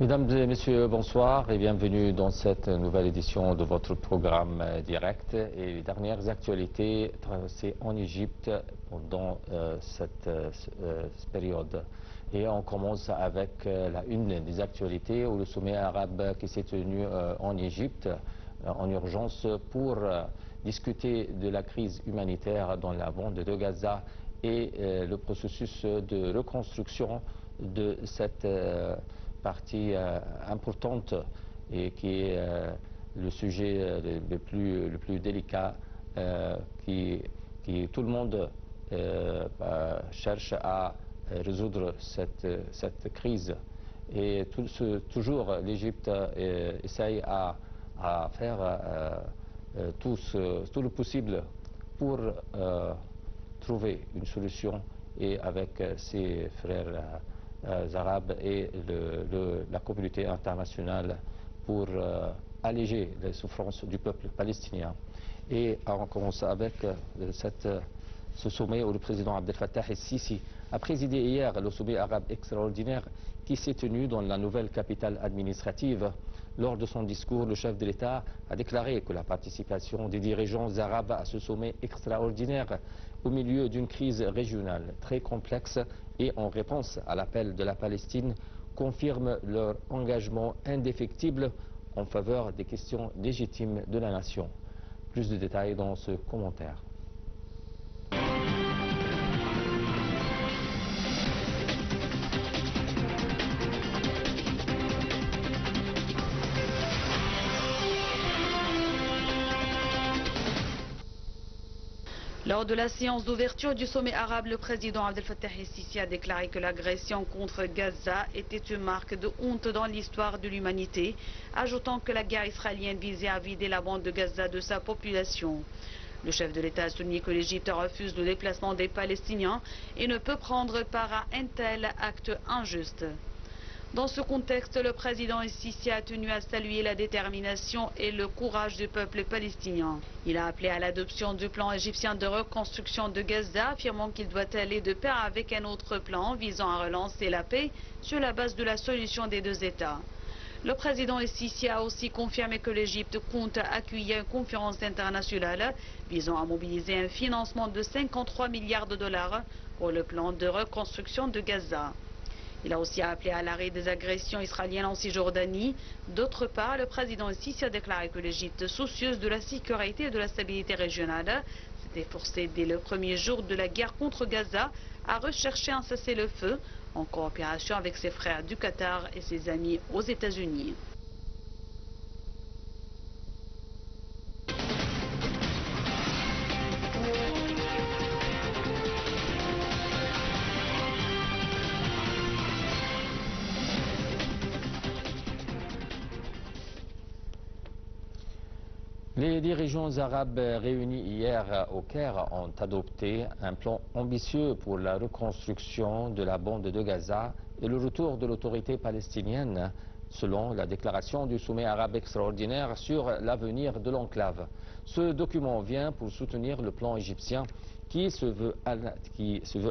Mesdames et messieurs, bonsoir et bienvenue dans cette nouvelle édition de votre programme direct. Et les dernières actualités traversées en Égypte pendant cette période. Et on commence avec la une des actualités où le sommet arabe qui s'est tenu en Égypte en urgence pour discuter de la crise humanitaire dans la bande de Gaza et le processus de reconstruction de cette partie importante et qui est le sujet le plus délicat qui tout le monde cherche à résoudre cette crise. Et toujours l'Égypte essaye à faire tout le possible pour trouver une solution et avec ses frères arabes et la communauté internationale pour alléger les souffrances du peuple palestinien. Et on commence avec ce sommet où le président Abdel Fattah el-Sisi a présidé hier le sommet arabe extraordinaire qui s'est tenu dans la nouvelle capitale administrative. Lors de son discours, le chef de l'État a déclaré que la participation des dirigeants arabes à ce sommet extraordinaire au milieu d'une crise régionale très complexe et en réponse à l'appel de la Palestine confirme leur engagement indéfectible en faveur des questions légitimes de la nation. Plus de détails dans ce commentaire. Lors de la séance d'ouverture du sommet arabe, le président Abdel Fattah el-Sisi a déclaré que l'agression contre Gaza était une marque de honte dans l'histoire de l'humanité, ajoutant que la guerre israélienne visait à vider la bande de Gaza de sa population. Le chef de l'État a souligné que l'Égypte refuse le déplacement des Palestiniens et ne peut prendre part à un tel acte injuste. Dans ce contexte, le président el-Sisi a tenu à saluer la détermination et le courage du peuple palestinien. Il a appelé à l'adoption du plan égyptien de reconstruction de Gaza, affirmant qu'il doit aller de pair avec un autre plan visant à relancer la paix sur la base de la solution des deux États. Le président el-Sisi a aussi confirmé que l'Égypte compte accueillir une conférence internationale visant à mobiliser un financement de 53 milliards de dollars pour le plan de reconstruction de Gaza. Il a aussi appelé à l'arrêt des agressions israéliennes en Cisjordanie. D'autre part, le président el-Sisi a déclaré que l'Égypte, soucieuse de la sécurité et de la stabilité régionale, s'était forcée dès le premier jour de la guerre contre Gaza à rechercher un cessez-le-feu en coopération avec ses frères du Qatar et ses amis aux États-Unis. Les dirigeants arabes réunis hier au Caire ont adopté un plan ambitieux pour la reconstruction de la bande de Gaza et le retour de l'autorité palestinienne, selon la déclaration du sommet arabe extraordinaire sur l'avenir de l'enclave. Ce document vient pour soutenir le plan égyptien qui se veut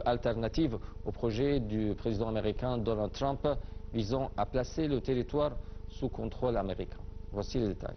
alternative au projet du président américain Donald Trump visant à placer le territoire sous contrôle américain. Voici les détails.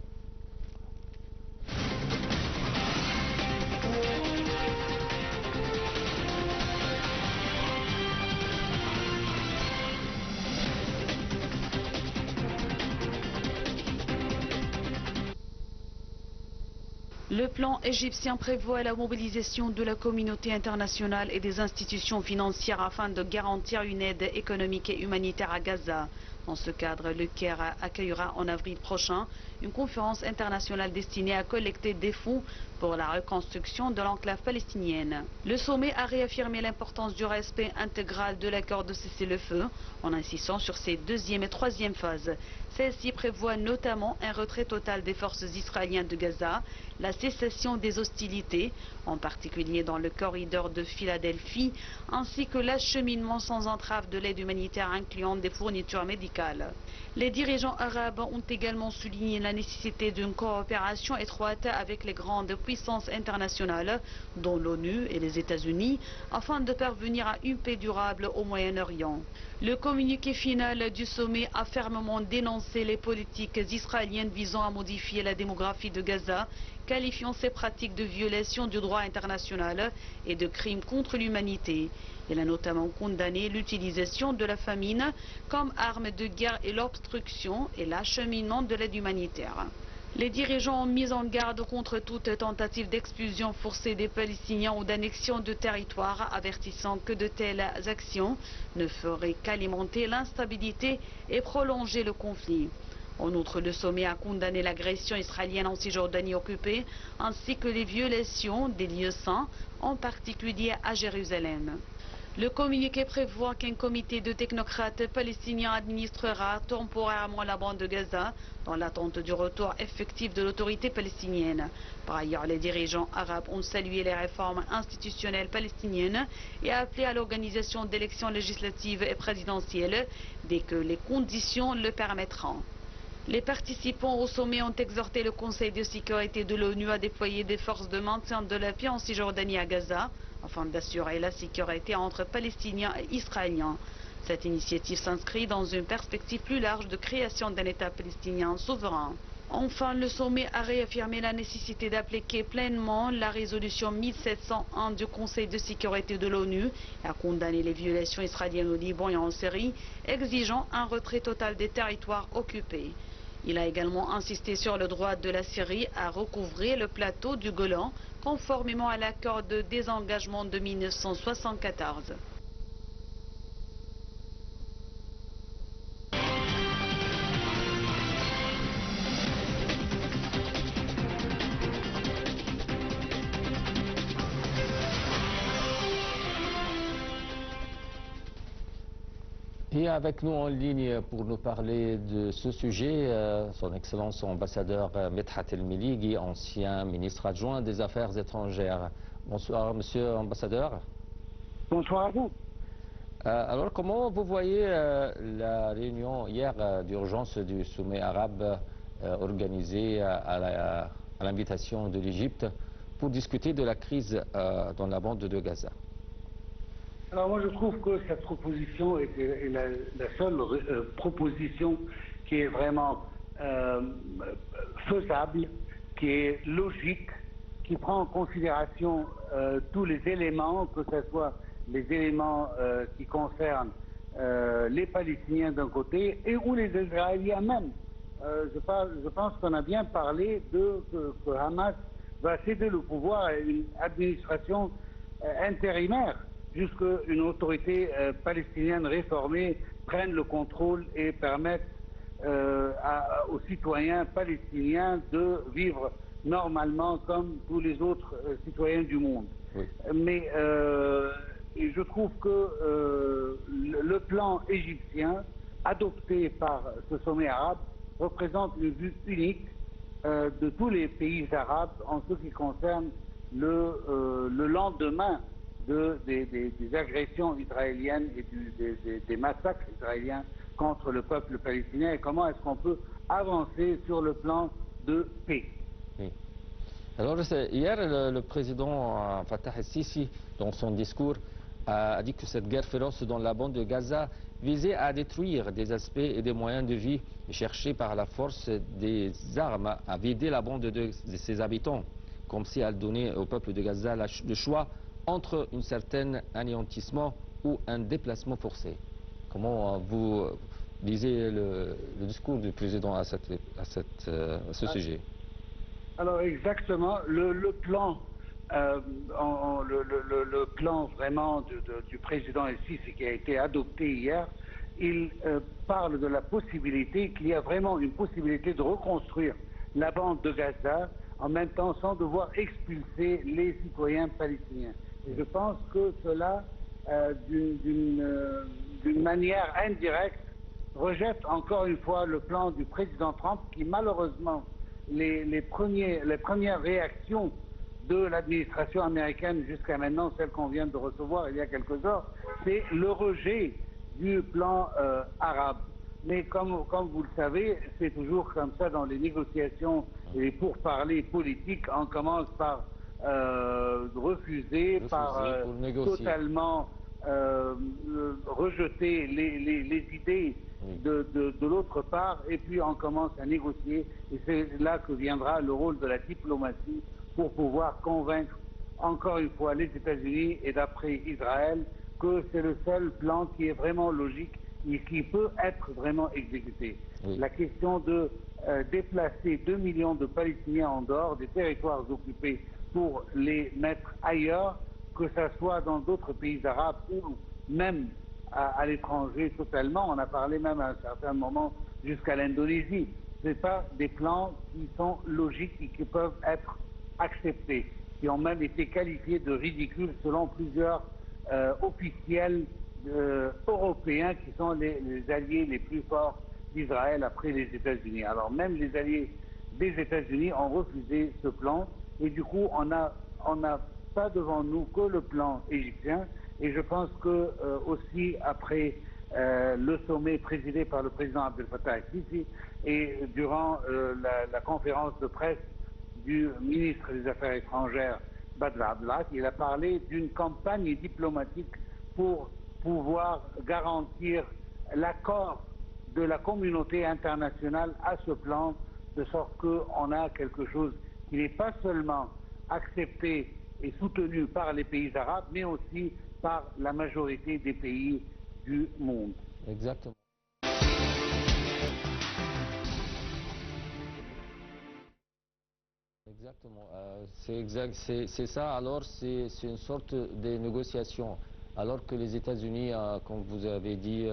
Le plan égyptien prévoit la mobilisation de la communauté internationale et des institutions financières afin de garantir une aide économique et humanitaire à Gaza. Dans ce cadre, le Caire accueillera en avril prochain une conférence internationale destinée à collecter des fonds pour la reconstruction de l'enclave palestinienne. Le sommet a réaffirmé l'importance du respect intégral de l'accord de cessez-le-feu en insistant sur ses deuxième et troisième phases. Celle-ci prévoit notamment un retrait total des forces israéliennes de Gaza, la cessation des hostilités, en particulier dans le corridor de Philadelphie, ainsi que l'acheminement sans entrave de l'aide humanitaire incluant des fournitures médicales. Les dirigeants arabes ont également souligné la nécessité d'une coopération étroite avec les grandes puissances internationales, dont l'ONU et les États-Unis, afin de parvenir à une paix durable au Moyen-Orient. Le communiqué final du sommet a fermement dénoncé les politiques israéliennes visant à modifier la démographie de Gaza, qualifiant ces pratiques de violation du droit international et de crimes contre l'humanité. Il a notamment condamné l'utilisation de la famine comme arme de guerre et l'obstruction et l'acheminement de l'aide humanitaire. Les dirigeants ont mis en garde contre toute tentative d'expulsion forcée des Palestiniens ou d'annexion de territoire, avertissant que de telles actions ne feraient qu'alimenter l'instabilité et prolonger le conflit. En outre, le sommet a condamné l'agression israélienne en Cisjordanie occupée, ainsi que les violations des lieux saints, en particulier à Jérusalem. Le communiqué prévoit qu'un comité de technocrates palestiniens administrera temporairement la bande de Gaza dans l'attente du retour effectif de l'autorité palestinienne. Par ailleurs, les dirigeants arabes ont salué les réformes institutionnelles palestiniennes et appelé à l'organisation d'élections législatives et présidentielles dès que les conditions le permettront. Les participants au sommet ont exhorté le Conseil de sécurité de l'ONU à déployer des forces de maintien de la paix en Cisjordanie à Gaza, afin d'assurer la sécurité entre Palestiniens et Israéliens. Cette initiative s'inscrit dans une perspective plus large de création d'un État palestinien souverain. Enfin, le sommet a réaffirmé la nécessité d'appliquer pleinement la résolution 1701 du Conseil de sécurité de l'ONU et a condamné les violations israéliennes au Liban et en Syrie, exigeant un retrait total des territoires occupés. Il a également insisté sur le droit de la Syrie à recouvrer le plateau du Golan, conformément à l'accord de désengagement de 1974. Et avec nous en ligne pour nous parler de ce sujet, son Excellence ambassadeur Medhat El-Miligui, ancien ministre adjoint des Affaires étrangères. Bonsoir, Monsieur l'ambassadeur. Bonsoir à vous. Alors, comment vous voyez la réunion hier d'urgence du sommet arabe organisée à l'invitation de l'Égypte pour discuter de la crise dans la bande de Gaza? Alors moi je trouve que cette proposition est la seule proposition qui est vraiment faisable, qui est logique, qui prend en considération tous les éléments, que ce soit les éléments qui concernent les Palestiniens d'un côté et ou les Israéliens même. Je pense qu'on a bien parlé que Hamas va céder le pouvoir à une administration intérimaire, jusqu'une autorité palestinienne réformée prenne le contrôle et permette aux citoyens palestiniens de vivre normalement comme tous les autres citoyens du monde. Oui. Mais je trouve que le plan égyptien adopté par ce sommet arabe représente une vue unique de tous les pays arabes en ce qui concerne le lendemain des agressions israéliennes et des massacres israéliens contre le peuple palestinien, et comment est-ce qu'on peut avancer sur le plan de paix. Oui. Alors hier, le président Fattah el-Sisi, dans son discours, a dit que cette guerre féroce dans la bande de Gaza visait à détruire des aspects et des moyens de vie et chercher par la force des armes à vider la bande de ses habitants, comme si elle donnait au peuple de Gaza le choix entre un certain anéantissement ou un déplacement forcé. Comment vous lisez le discours du président à ce sujet? Alors exactement, le plan vraiment du président El-Sisi qui a été adopté hier, il parle de la possibilité qu'il y a vraiment une possibilité de reconstruire la bande de Gaza en même temps sans devoir expulser les citoyens palestiniens. Et je pense que cela, d'une manière indirecte, rejette encore une fois le plan du président Trump qui, malheureusement, les premières réactions de l'administration américaine jusqu'à maintenant, celle qu'on vient de recevoir il y a quelques heures, c'est le rejet du plan arabe. Mais comme vous le savez, c'est toujours comme ça dans les négociations et les pourparlers politiques, on commence par refuser, par totalement rejeter les idées de l'autre part, et puis on commence à négocier, et c'est là que viendra le rôle de la diplomatie pour pouvoir convaincre encore une fois les États-Unis et d'après Israël que c'est le seul plan qui est vraiment logique et qui peut être vraiment exécuté. Oui. La question de déplacer 2 millions de Palestiniens en dehors des territoires occupés pour les mettre ailleurs, que ce soit dans d'autres pays arabes ou même à l'étranger totalement. On a parlé même à un certain moment jusqu'à l'Indonésie. Ce n'est pas des plans qui sont logiques et qui peuvent être acceptés, qui ont même été qualifiés de ridicules selon plusieurs officiels européens qui sont les alliés les plus forts d'Israël après les États-Unis. Alors même les alliés des États-Unis ont refusé ce plan et du coup on n'a pas devant nous que le plan égyptien, et je pense que aussi après le sommet présidé par le président Abdel Fattah el-Sisi et durant la conférence de presse du ministre des Affaires étrangères Badr Abdelat, il a parlé d'une campagne diplomatique pour pouvoir garantir l'accord de la communauté internationale à ce plan, de sorte qu'on a quelque chose qui n'est pas seulement accepté et soutenu par les pays arabes, mais aussi par la majorité des pays du monde. Exactement. Exactement. C'est ça. Alors, c'est une sorte de négociation. Alors que les États-Unis, comme vous avez dit,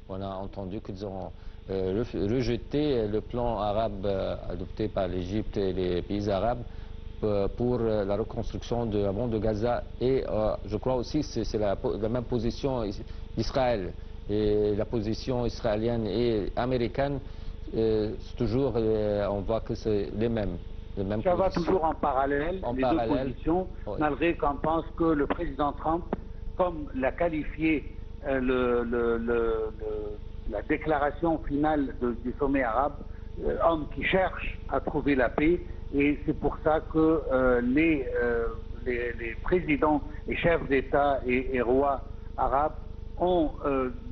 on a entendu qu'ils ont rejeté le plan arabe adopté par l'Égypte et les pays arabes pour la reconstruction de la bande de Gaza. Et je crois aussi que c'est la même position d'Israël. Et la position israélienne et américaine, toujours, on voit que c'est les mêmes. Ça va toujours en parallèle, les deux positions, oui. Malgré qu'on pense que le président Trump, comme l'a qualifié la déclaration finale du sommet arabe, homme qui cherche à trouver la paix, et c'est pour ça que les présidents et chefs d'État et rois arabes ont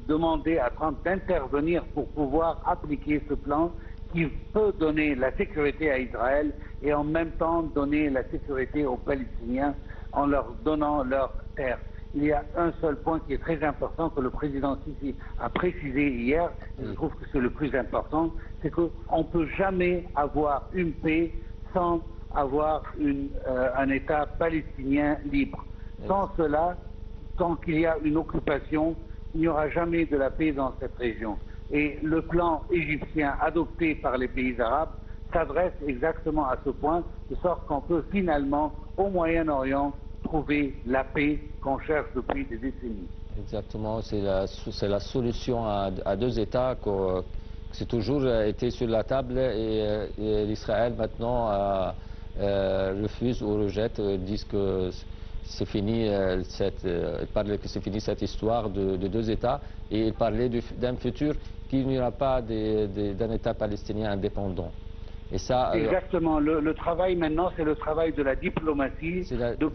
demandé à Trump d'intervenir pour pouvoir appliquer ce plan qui peut donner la sécurité à Israël et en même temps donner la sécurité aux Palestiniens en leur donnant leur terre. Il y a un seul point qui est très important que le président Sisi a précisé hier, et je trouve que c'est le plus important, c'est qu'on ne peut jamais avoir une paix sans avoir un État palestinien libre. Sans cela, tant qu'il y a une occupation, il n'y aura jamais de la paix dans cette région. Et le plan égyptien adopté par les pays arabes s'adresse exactement à ce point, de sorte qu'on peut finalement, au Moyen-Orient, trouver la paix qu'on cherche depuis des décennies. Exactement, c'est la solution à deux États que c'est toujours été sur la table, et l'Israël maintenant refuse ou rejette, disent que c'est fini, il parlait que c'est fini cette histoire de deux États, et il parlait d'un futur qu'il n'y aura pas d'un État palestinien indépendant. Et ça, exactement, le travail maintenant, c'est le travail de la diplomatie,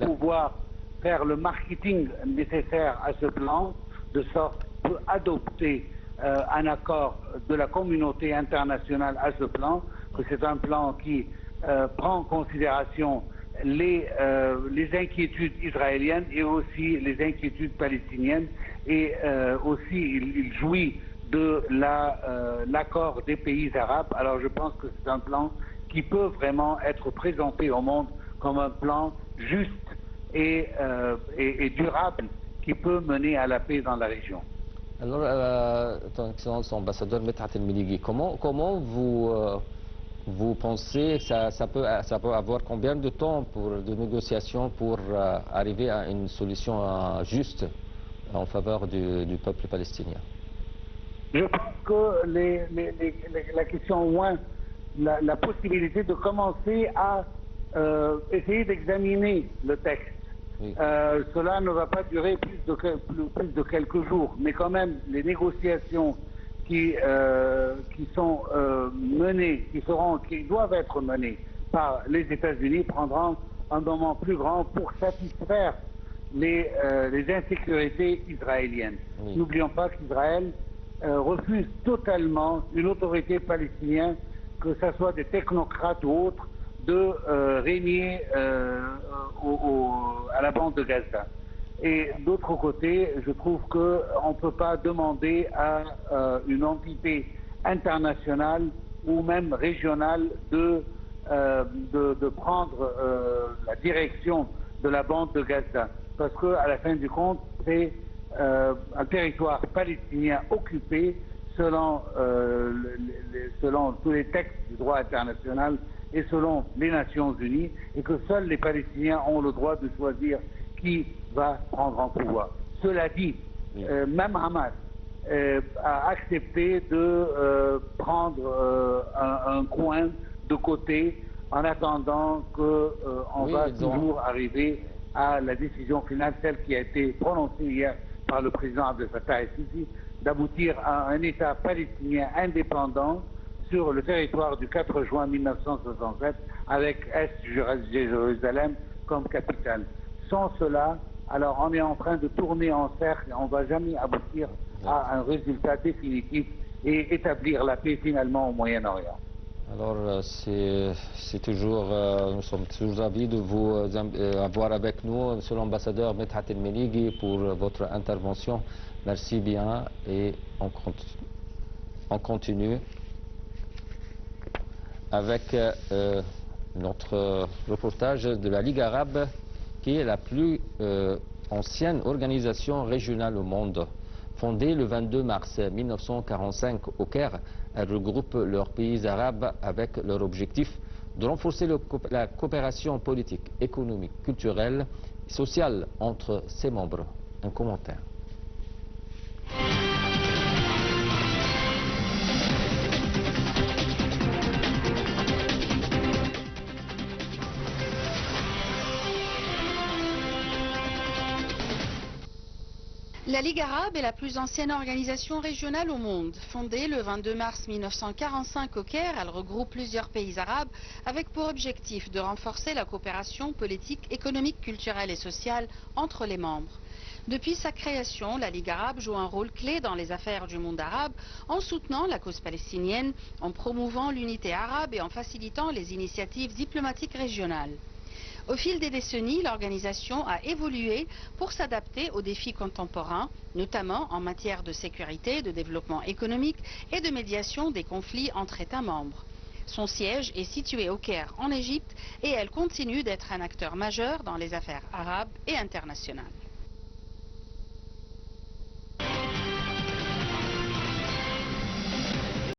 pouvoir faire le marketing nécessaire à ce plan, de sorte d'adopter un accord de la communauté internationale à ce plan, que c'est un plan qui prend en considération les inquiétudes israéliennes et aussi les inquiétudes palestiniennes, et aussi il jouit de l'accord des pays arabes. Alors je pense que c'est un plan qui peut vraiment être présenté au monde comme un plan juste et durable qui peut mener à la paix dans la région. Alors, Ton Excellence ambassadeur Medhat El-Meliki, comment vous pensez que ça peut avoir combien de temps de négociations pour arriver à une solution juste en faveur du peuple palestinien? Je pense que la question, au moins, la possibilité de commencer à essayer d'examiner le texte. Oui. Cela ne va pas durer plus de quelques jours, mais quand même, les négociations qui sont menées, qui doivent être menées par les États-Unis prendront un moment plus grand pour satisfaire les insécurités israéliennes. Oui. N'oublions pas qu'Israël refuse totalement une autorité palestinienne, que ce soit des technocrates ou autres, de régner à la bande de Gaza. Et d'autre côté, je trouve qu'on ne peut pas demander à une entité internationale ou même régionale de prendre la direction de la bande de Gaza. Parce qu'à la fin du compte, c'est un territoire palestinien occupé selon tous les textes du droit international et selon les Nations Unies, et que seuls les Palestiniens ont le droit de choisir qui va prendre en pouvoir. Cela dit, même Hamas a accepté de prendre un coin de côté en attendant qu'on va toujours arriver à la décision finale, celle qui a été prononcée hier par le président Abdel Fattah el-Sisi, d'aboutir à un État palestinien indépendant sur le territoire du 4 juin 1967, avec Est-Jérusalem comme capitale. Sans cela, alors on est en train de tourner en cercle, on ne va jamais aboutir à un résultat définitif et établir la paix finalement au Moyen-Orient. Alors, c'est toujours, nous sommes toujours ravis de vous avoir avec nous, Monsieur l'ambassadeur Medhat El-Melighi, pour votre intervention. Merci bien et on continue avec notre reportage de la Ligue arabe, qui est la plus ancienne organisation régionale au monde. Fondée le 22 mars 1945 au Caire, elle regroupe leurs pays arabes avec leur objectif de renforcer la coopération politique, économique, culturelle et sociale entre ses membres. Un commentaire. La Ligue arabe est la plus ancienne organisation régionale au monde. Fondée le 22 mars 1945 au Caire, elle regroupe plusieurs pays arabes avec pour objectif de renforcer la coopération politique, économique, culturelle et sociale entre les membres. Depuis sa création, la Ligue arabe joue un rôle clé dans les affaires du monde arabe en soutenant la cause palestinienne, en promouvant l'unité arabe et en facilitant les initiatives diplomatiques régionales. Au fil des décennies, l'organisation a évolué pour s'adapter aux défis contemporains, notamment en matière de sécurité, de développement économique et de médiation des conflits entre États membres. Son siège est situé au Caire, en Égypte, et elle continue d'être un acteur majeur dans les affaires arabes et internationales.